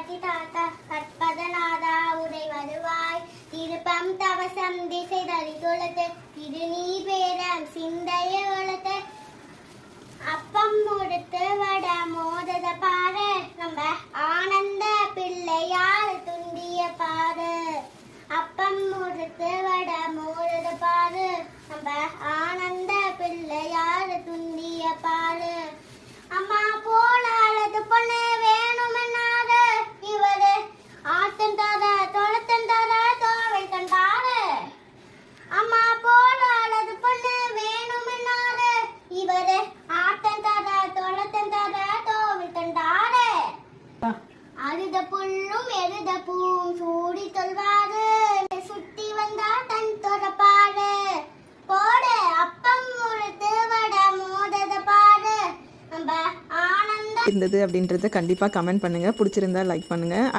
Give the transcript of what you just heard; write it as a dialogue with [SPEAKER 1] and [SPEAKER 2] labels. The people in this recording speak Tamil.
[SPEAKER 1] காட்சி தாத்தா கற்பதநாதா உரை வருவாய் திருப்பம் தவசம் திசை தரி தொழுத்து திருநீ பேரம் சிந்தைய வளர்த்து அப்பம் முடுத்து வட மோதத பாரு நம்ம ஆனந்த பிள்ளையார் துண்டிய பாரு அப்பம் முடுத்து வட மோதத பாரு நம்ம ஆனந்த பிள்ளையார் துண்டிய பாரு அம்மா போல அழகு பொண்ணு வேணுமென்னாரு இவரு ஆட்டம் தர தொளத்தம் தர தோவை கண்டாரு அம்மா போல அழகு பொண்ணு வேணுமென்னாரு இவரு ஆட்டம் தர தொளத்தம் தர தோவை கண்டாரு அழுத புல்லும் எழுத பூவும் சூடி சொல்வாரு சுத்தி வந்தா தன் தொரப்பாரு போடு அப்பம் முழுத்து வட மோதத பாரு நம்ம ஆனந்த
[SPEAKER 2] இருந்தது அப்படின்றத கண்டிப்பாக கமெண்ட் பண்ணுங்கள். பிடிச்சிருந்தா லைக் பண்ணுங்கள்.